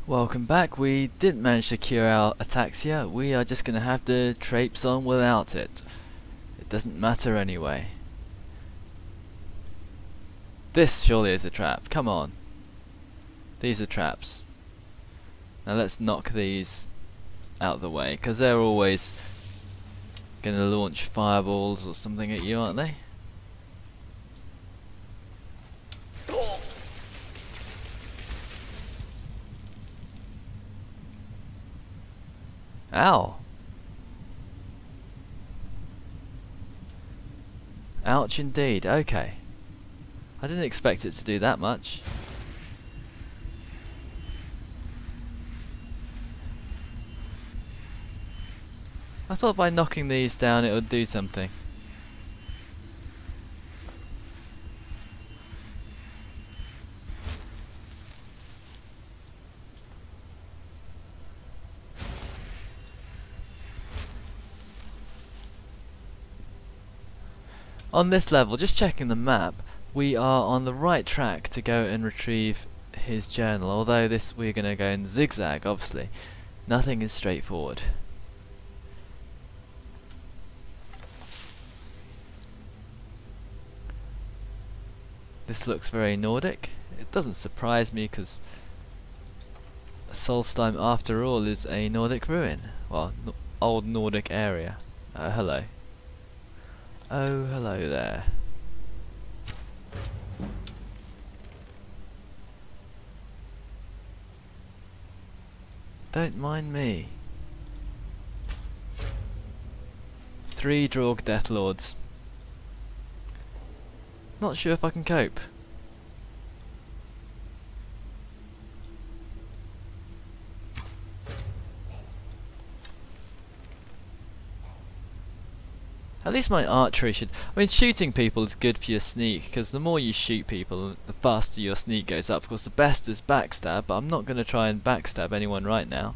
Welcome back. We didn't manage to cure our ataxia. We are just going to have to traipse on without it. It doesn't matter anyway. This surely is a trap. Come on. These are traps. Now let's knock these out of the way, because they're always going to launch fireballs or something at you, aren't they? Ow! Ouch indeed, okay. I didn't expect it to do that much. I thought by knocking these down it would do something. On this level, just checking the map, we are on the right track to go and retrieve his journal, although we're going to go in zigzag, obviously. Nothing is straightforward. This looks very Nordic. It doesn't surprise me because Solstheim after all is a Nordic ruin. Well, old Nordic area. Hello. Oh, hello there. Don't mind me. 3 Dragr deathlords. Not sure if I can cope. At least my archery should... I mean, shooting people is good for your sneak, because the more you shoot people, the faster your sneak goes up. Of course, the best is backstab, but I'm not going to try and backstab anyone right now.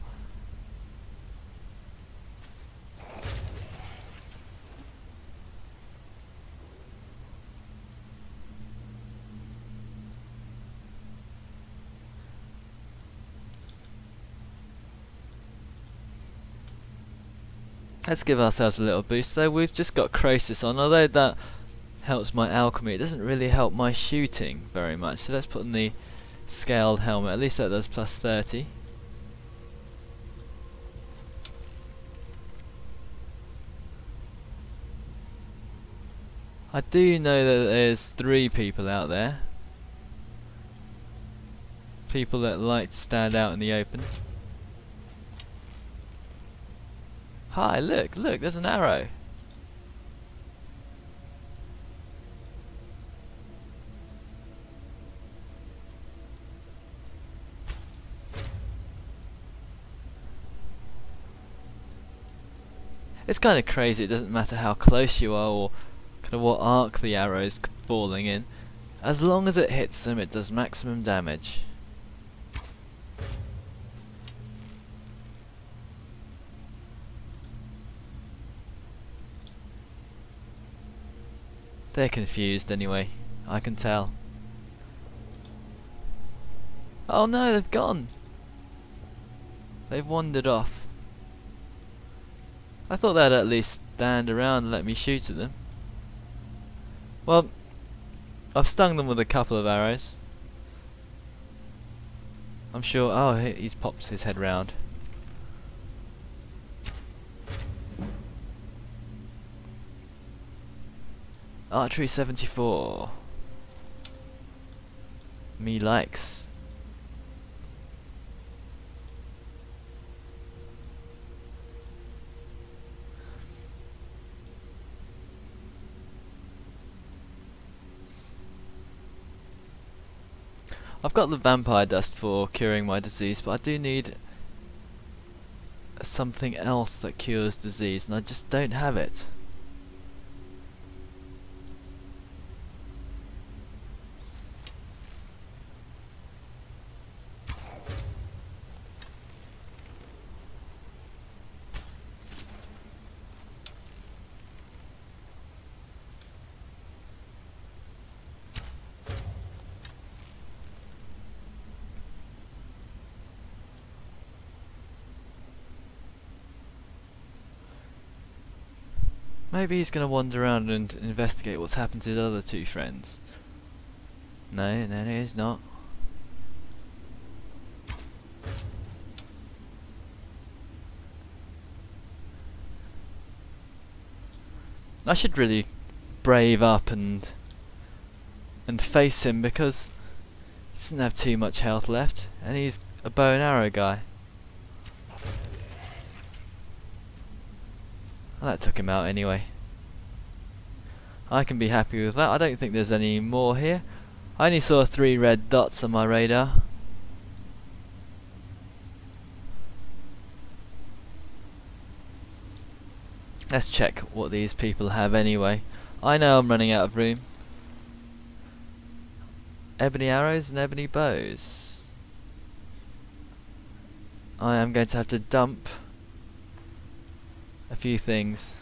Let's give ourselves a little boost though. We've just got Croesus on, although that helps my alchemy, it doesn't really help my shooting very much. So let's put on the scaled helmet, at least that does plus 30. I do know that there's 3 people out there. People that like to stand out in the open. Hi, look, there's an arrow. It's kind of crazy, it doesn't matter how close you are or kind of what arc the arrow is falling in. As long as it hits them, it does maximum damage. They're confused anyway, I can tell. Oh no, they've gone! They've wandered off. I thought they'd at least stand around and let me shoot at them. Well, I've stung them with a couple of arrows. I'm sure... oh, he's popped his head round. Archery 74. Me likes. I've got the vampire dust for curing my disease, but I do need something else that cures disease, and I just don't have it. Maybe he's going to wander around and investigate what's happened to his other two friends. No, he's not. I should really brave up and face him, because he doesn't have too much health left, and he's a bow and arrow guy. Well, that took him out anyway. I can be happy with that. I don't think there's any more here. I only saw 3 red dots on my radar. Let's check what these people have anyway. I know I'm running out of room. Ebony arrows and ebony bows. I am going to have to dump a few things.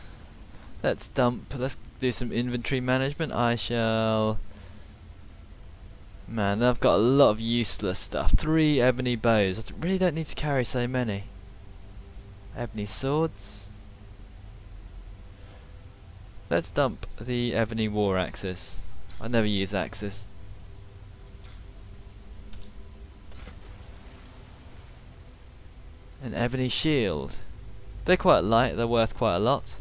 Let's do some inventory management. I shall... Man, I've got a lot of useless stuff. 3 ebony bows. I really don't need to carry so many. Ebony swords. Let's dump the ebony war axes. I never use axes. An ebony shield. They're quite light, they're worth quite a lot.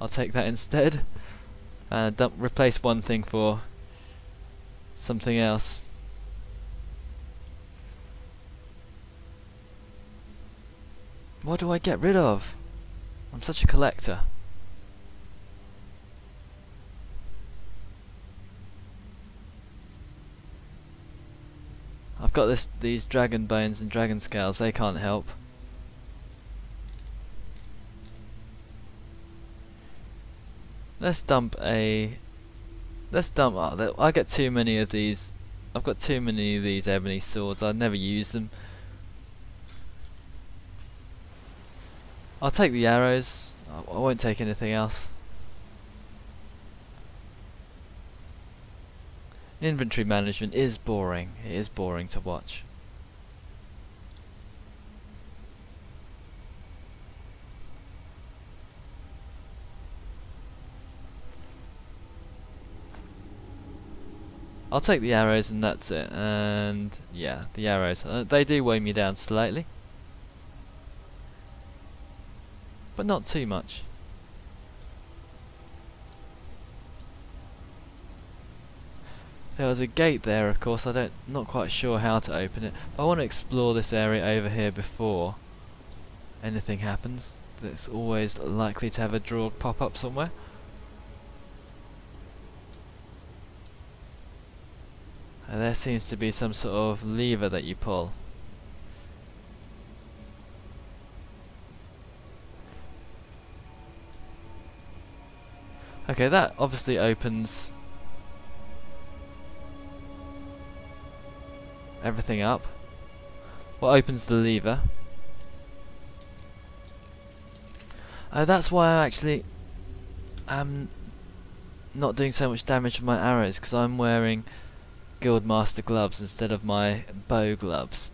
I'll take that instead. And replace one thing for something else. What do I get rid of? I'm such a collector. I've got these dragon bones and dragon scales, they can't help. Let's dump I get too many of these. I've got too many of these ebony swords, I never use them. I'll take the arrows, I won't take anything else. Inventory management is boring. It is boring to watch. I'll take the arrows and that's it. And yeah, the arrows. They do weigh me down slightly. But not too much. There was a gate there, of course. Not quite sure how to open it, but I want to explore this area over here before anything happens. That's always likely to have a Dragr pop up somewhere. And there seems to be some sort of lever that you pull. Okay, that obviously opens everything up. What opens the lever? Oh, that's why I actually am not doing so much damage with my arrows, because I'm wearing Guildmaster gloves instead of my bow gloves.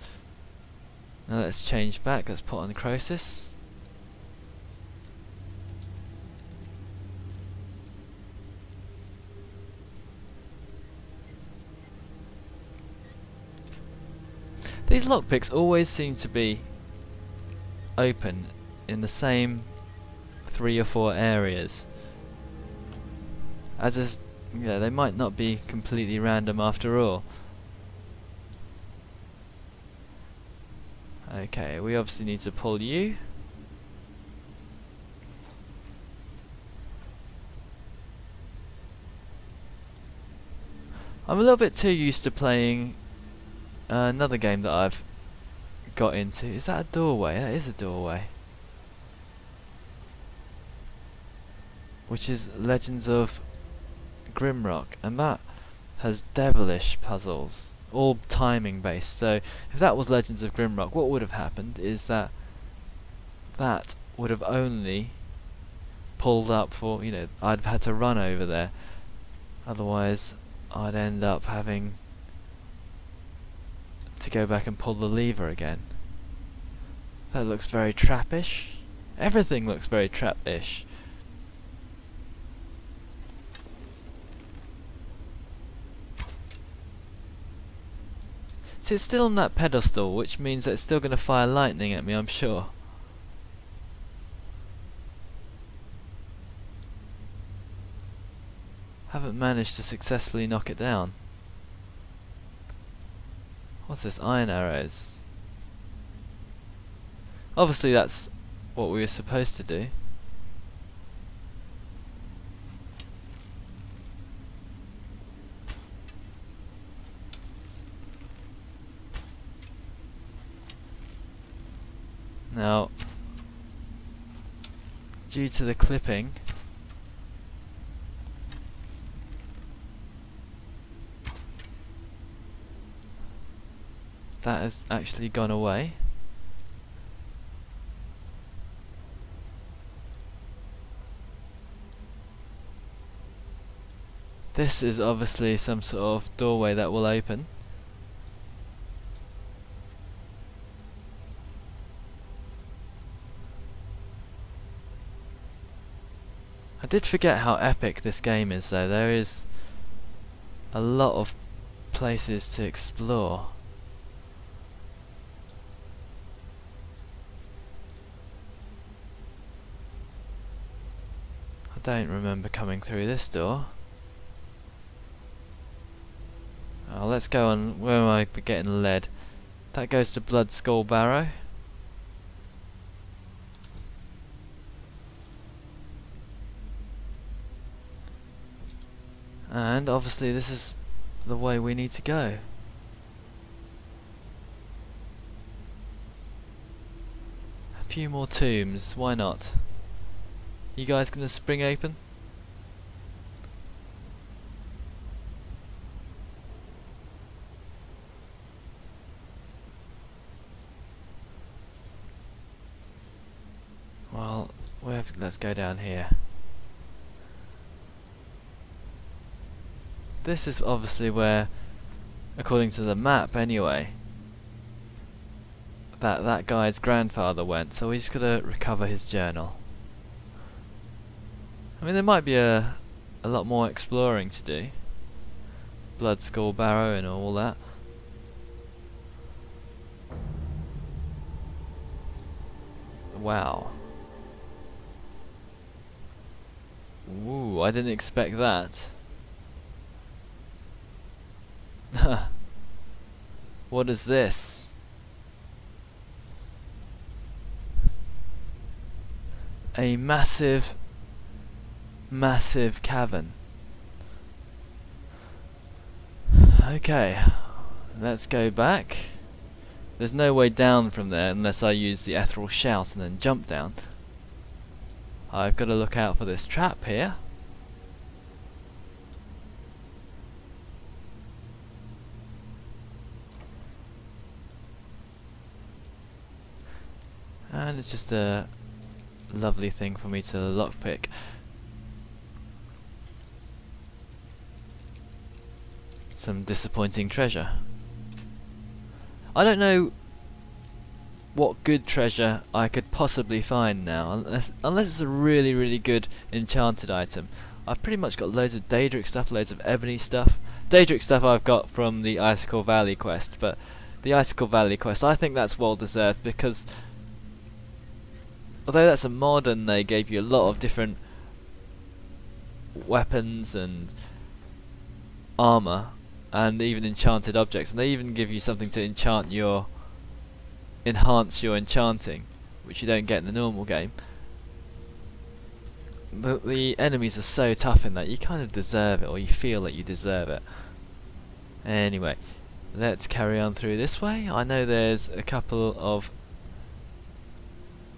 Now let's change back, let's put on the Croesus. These lockpicks always seem to be open in the same 3 or 4 areas. Yeah, they might not be completely random after all. Okay, we obviously need to pull you. I'm a little bit too used to playing another game that I've got into. Is that a doorway? That is a doorway. Which is Legends of Grimrock, and that has devilish puzzles, all timing based. So if that was Legends of Grimrock, what would have happened is that would have only pulled up for, I'd have had to run over there. Otherwise I'd end up having to go back and pull the lever again. That looks very trappish. Everything looks very trap-ish. See, it's still on that pedestal, which means that it's still going to fire lightning at me, I'm sure. Haven't managed to successfully knock it down. What's this? Iron arrows. Obviously that's what we were supposed to do. Now, due to the clipping, that has actually gone away. This is obviously some sort of doorway that will open. I did forget how epic this game is though. There is a lot of places to explore. I don't remember coming through this door. Oh, let's go on. Where am I getting led? That goes to BloodSkal Barrow. And obviously this is the way we need to go. A few more tombs, why not? You guys gonna spring open? Well, let's go down here. This is obviously where, according to the map anyway, that guy's grandfather went, so we just gotta recover his journal. I mean, there might be a lot more exploring to do. BloodSkal Barrow and all that. Wow. Ooh, I didn't expect that. What is this? A massive cavern. Okay, let's go back. There's no way down from there unless I use the ethereal shout and then jump down. I've got to look out for this trap here. And it's just a lovely thing for me to lockpick. Some disappointing treasure. I don't know what good treasure I could possibly find now, unless it's a really good enchanted item. I've pretty much got loads of Daedric stuff, loads of ebony stuff. Daedric stuff I've got from the Icicle Valley quest, but the Icicle Valley quest, I think that's well deserved, because although that's a mod and they gave you a lot of different weapons and armor and even enchanted objects, and they even give you something to enhance your enchanting, which you don't get in the normal game. The enemies are so tough in that you kind of deserve it, or you feel that you deserve it. Anyway, let's carry on through this way. I know there's a couple of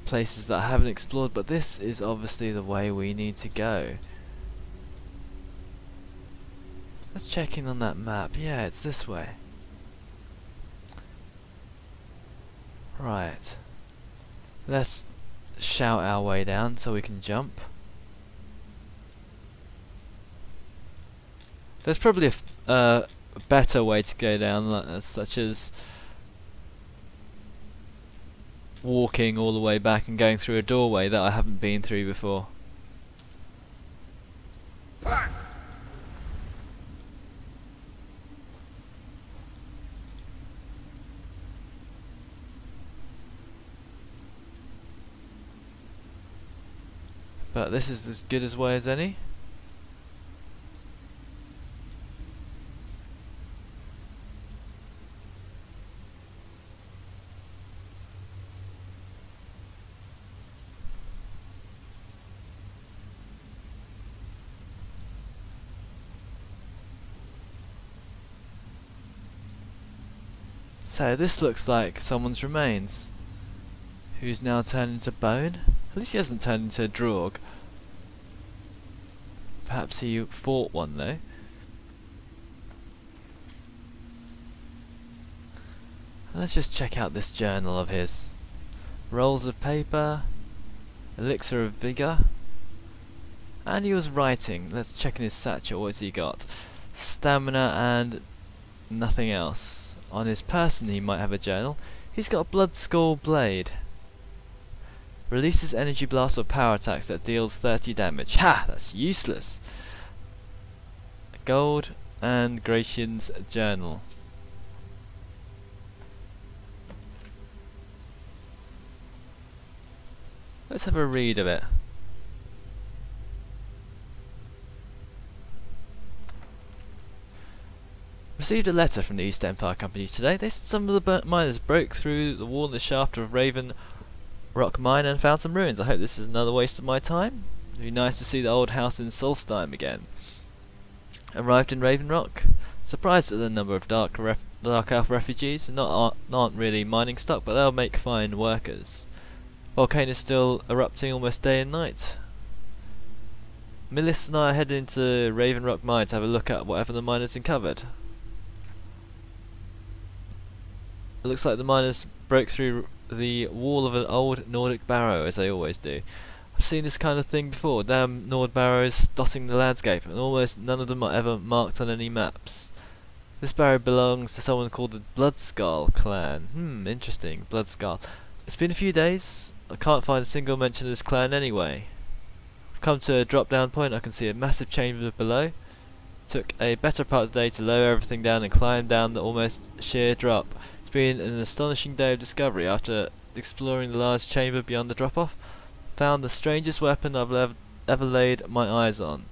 places that I haven't explored, but this is obviously the way we need to go. Let's check in on that map. Yeah, it's this way. Right. Let's shout our way down so we can jump. There's probably a better way to go down, such as walking all the way back and going through a doorway that I haven't been through before. But this is as good a way as any. So this looks like someone's remains, who's now turned into bone. At least he hasn't turned into a Dragr. Perhaps he fought one though. Let's just check out this journal of his. Rolls of paper, elixir of vigour, and he was writing. Let's check in his satchel. What's he got? Stamina and nothing else. On his person he might have a journal. He's got a BloodSkal blade. Releases energy blast or power attacks that deals 30 damage. Ha! That's useless. Gold and Gratian's journal. Let's have a read of it. Received a letter from the East Empire Company today. They said some of the miners broke through the wall in the shaft of Raven Rock Mine and found some ruins. I hope this is another waste of my time. It'd be nice to see the old house in Solstheim again. Arrived in Raven Rock. Surprised at the number of Dark Elf refugees. Not really mining stock, but they'll make fine workers. Volcano is still erupting almost day and night. Millis and I are heading into Raven Rock Mine to have a look at whatever the miners uncovered. It looks like the miners broke through the wall of an old Nordic barrow, as they always do. I've seen this kind of thing before, damn Nord barrows dotting the landscape, and almost none of them are ever marked on any maps. This barrow belongs to someone called the BloodSkal clan. Interesting, BloodSkal. It's been a few days, I can't find a single mention of this clan anyway. I've come to a drop down point, I can see a massive chamber below. Took a better part of the day to lower everything down and climb down the almost sheer drop. It's been an astonishing day of discovery. After exploring the large chamber beyond the drop-off, found the strangest weapon I've ever laid my eyes on.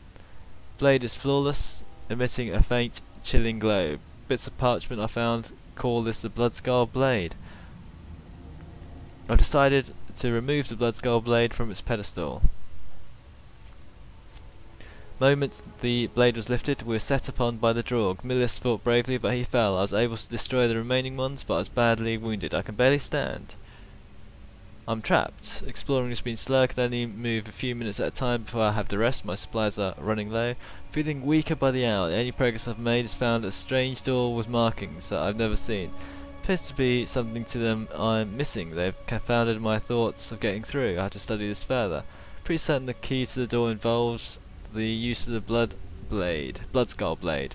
Blade is flawless, emitting a faint, chilling glow. Bits of parchment I found call this the BloodSkal blade. I've decided to remove the BloodSkal blade from its pedestal. Moment the blade was lifted, we were set upon by the Dragr. Millis fought bravely, but he fell. I was able to destroy the remaining ones, but I was badly wounded. I can barely stand. I'm trapped. Exploring has been slow. I can only move a few minutes at a time before I have to rest. My supplies are running low. Feeling weaker by the hour. The only progress I've made is found a strange door with markings that I've never seen. Appears to be something to them I'm missing. They've confounded my thoughts of getting through. I have to study this further. Pretty certain the key to the door involves the use of the BloodSkal blade.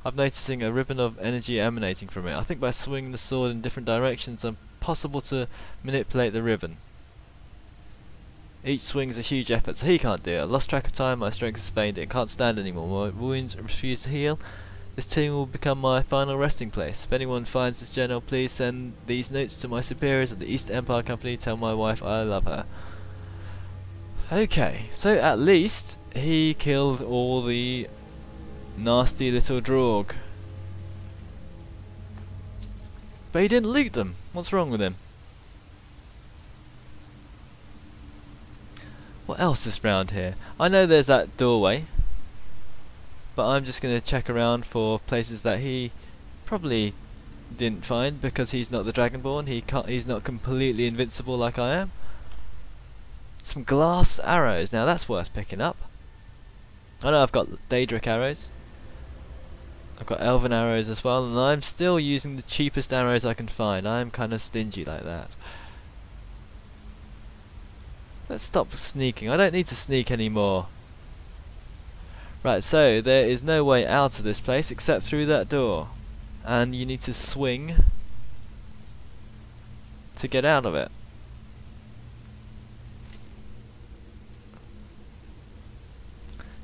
I'm noticing a ribbon of energy emanating from it. I think by swinging the sword in different directions it's possible to manipulate the ribbon. Each swing is a huge effort, so he can't do it. I lost track of time, my strength has faded, I can't stand anymore, my wounds refuse to heal. This tomb will become my final resting place. If anyone finds this journal, please send these notes to my superiors at the East Empire Company. Tell my wife I love her. Okay, so at least he killed all the nasty little Dragr. But he didn't loot them. What's wrong with him? What else is round here? I know there's that doorway, but I'm just going to check around for places that he probably didn't find because he's not the Dragornborn. He's not completely invincible like I am. Some glass arrows. Now that's worth picking up. I know I've got Daedric arrows. I've got elven arrows as well, and I'm still using the cheapest arrows I can find. I'm kind of stingy like that. Let's stop sneaking. I don't need to sneak anymore. Right, so there is no way out of this place except through that door. And you need to swing to get out of it.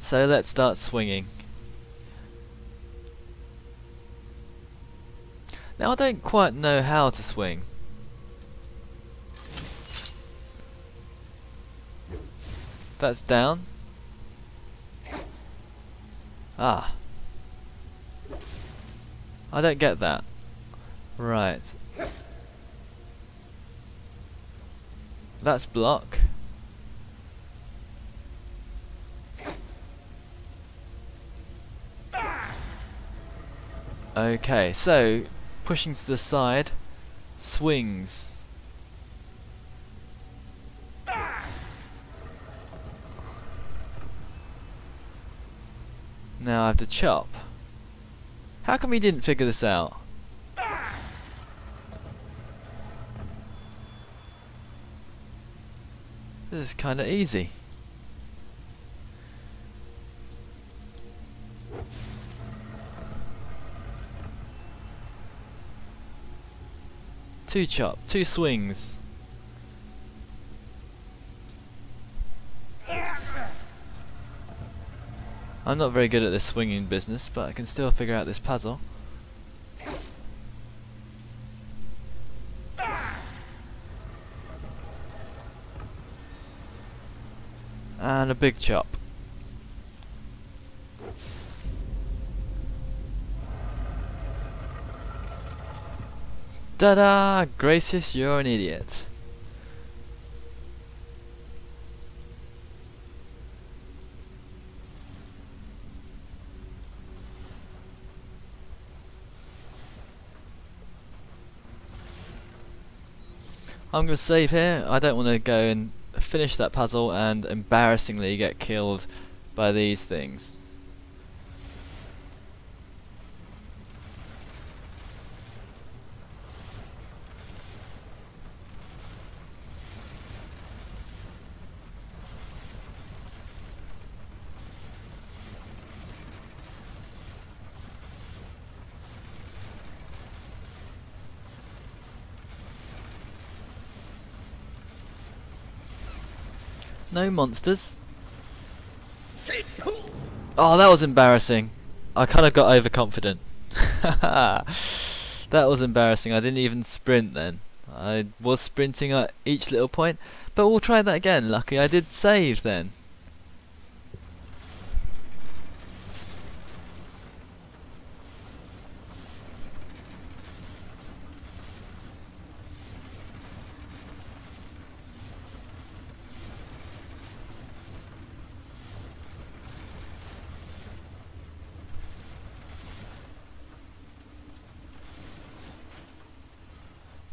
So let's start swinging. Now I don't quite know how to swing. That's down. Ah. I don't get that. Right. That's block. Okay, so pushing to the side, swings. Now I have to chop. How come we didn't figure this out? This is kind of easy. Two chop, two swings. I'm not very good at this swinging business, but I can still figure out this puzzle. And a big chop. Ta-da! Gracious, you're an idiot. I'm going to save here. I don't want to go and finish that puzzle and embarrassingly get killed by these things. No monsters. Oh, that was embarrassing. I kind of got overconfident. That was embarrassing. I didn't even sprint then. I was sprinting at each little point, but we'll try that again. Lucky I did save then.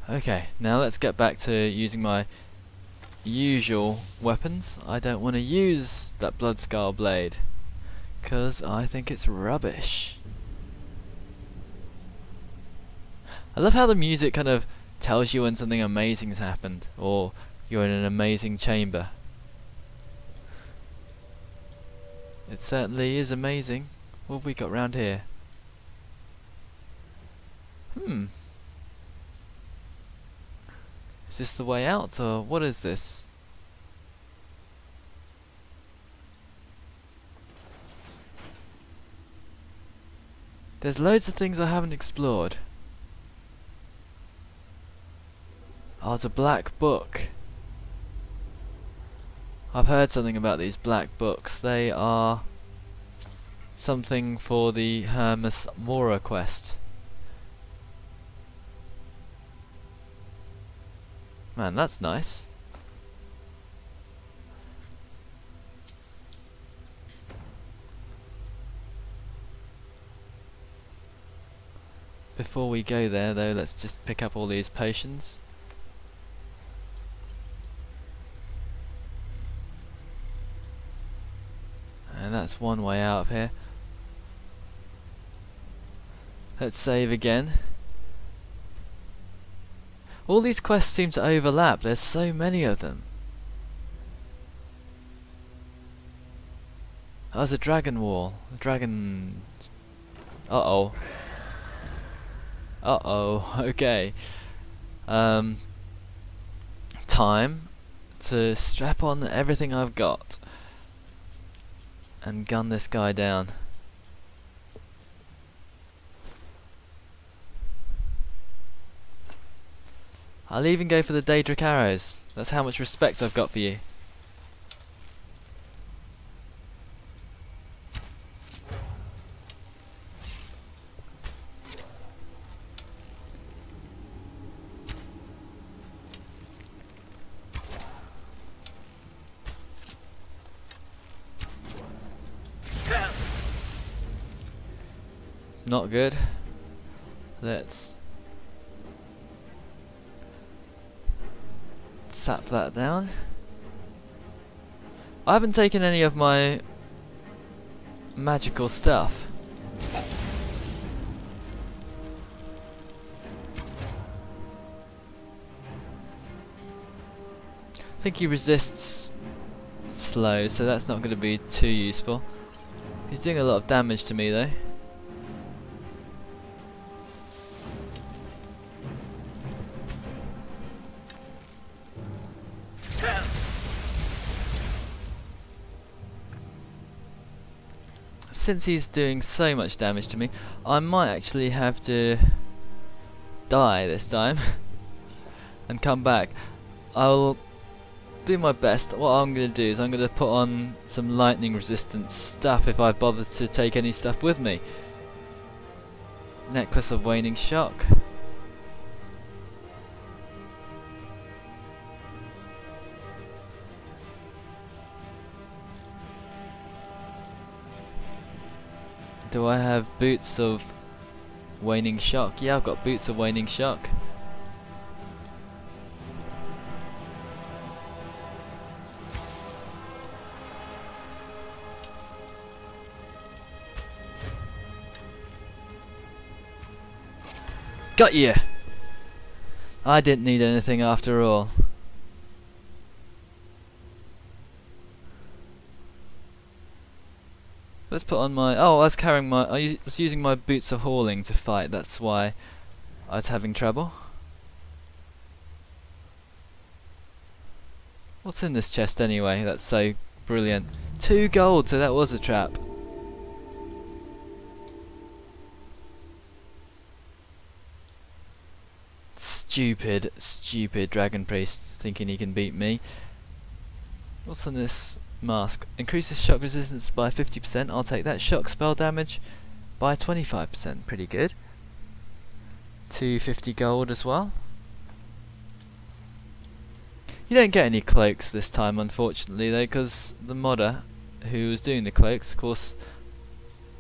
Okay, now let's get back to using my usual weapons. I don't want to use that BloodSkal blade because I think it's rubbish. I love how the music kind of tells you when something amazing has happened or you're in an amazing chamber. It certainly is amazing. What have we got round here? Is this the way out, or what is this? There's loads of things I haven't explored. Oh, it's a black book. I've heard something about these black books. They are something for the Hermes Mora quest. Man, that's nice. Before we go there though, let's just pick up all these potions. And that's one way out of here. Let's save again. All these quests seem to overlap, there's so many of them. Oh, there's a Dragorn Wall. A dragon... Uh-oh. Uh-oh, okay. Time to strap on everything I've got and gun this guy down. I'll even go for the Dragr arrows. That's how much respect I've got for you. Not good. Let's sap that down. I haven't taken any of my magical stuff. I think he resists slow, so that's not going to be too useful. He's doing a lot of damage to me though. Since he's doing so much damage to me, I might actually have to die this time and come back. I'll do my best. What I'm going to do is I'm going to put on some lightning resistant stuff if I bother to take any stuff with me. Necklace of Waning Shock. Do I have Boots of Waning Shock? Yeah, I've got Boots of Waning Shock. Got you! I didn't need anything after all. Let's put on my... Oh, I was carrying my... I was using my Boots of Hauling to fight, that's why I was having trouble. What's in this chest anyway? That's so brilliant. 2 gold, so that was a trap. Stupid, stupid Dragon Priest thinking he can beat me. What's on this mask? Increases shock resistance by 50%. I'll take that. Shock spell damage by 25%. Pretty good. 250 gold as well. You don't get any cloaks this time, unfortunately, though, because the modder who was doing the cloaks, of course,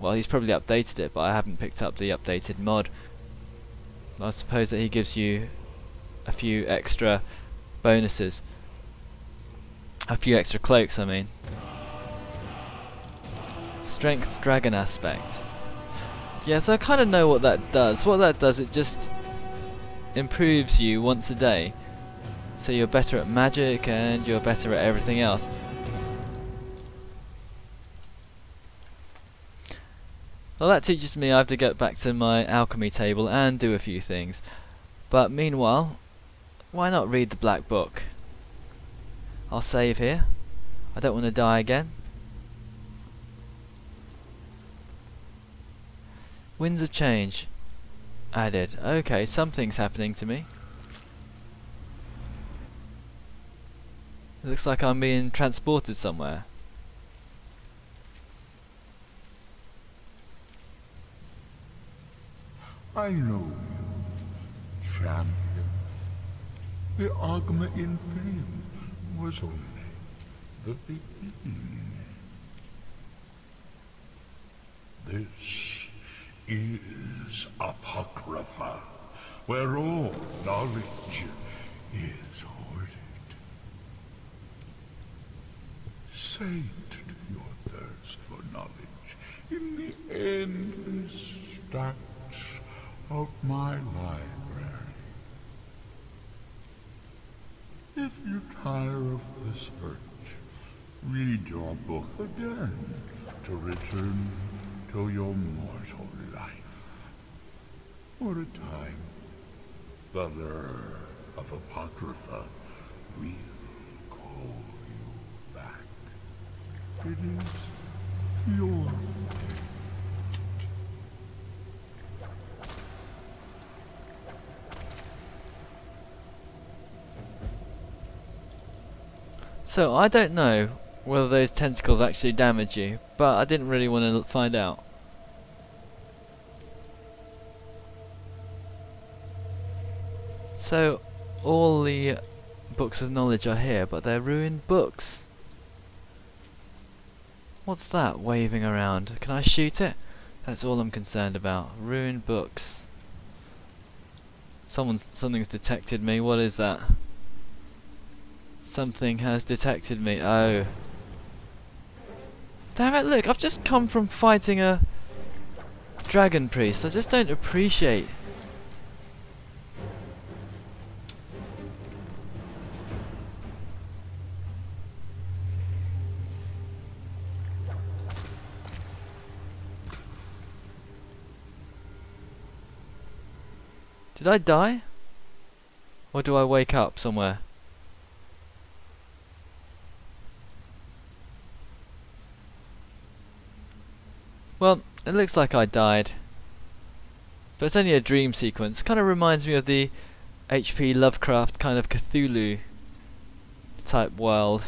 well, he's probably updated it, but I haven't picked up the updated mod. I suppose that he gives you a few extra bonuses. A few extra cloaks, I mean. Strength Dragon Aspect. Yeah, so I kind of know what that does. What that does, it just improves you once a day. So you're better at magic and you're better at everything else. Well, that teaches me I have to get back to my alchemy table and do a few things. But meanwhile, why not read the Black Book? I'll save here. I don't want to die again. Winds of Change added. Okay, something's happening to me. It looks like I'm being transported somewhere. I know you, champion. The Agma in Fame was only the beginning. This is Apocrypha, where all knowledge is hoarded. Sate your thirst for knowledge in the endless stacks of my library. If you tire of the search, read your book again to return to your mortal life. For a time, the lure of Apocrypha will call you back. It is your fate. So I don't know whether those tentacles actually damage you, but I didn't really want to find out. So all the books of knowledge are here, but they're ruined books. What's that waving around? Can I shoot it? That's all I'm concerned about. Ruined books. Something's detected me. What is that? Something has detected me. Oh. Damn it, look, I've just come from fighting a dragon priest. I just don't appreciate. Did I die? Or do I wake up somewhere? Well, it looks like I died. But it's only a dream sequence. Kind of reminds me of the H.P. Lovecraft kind of Cthulhu type world.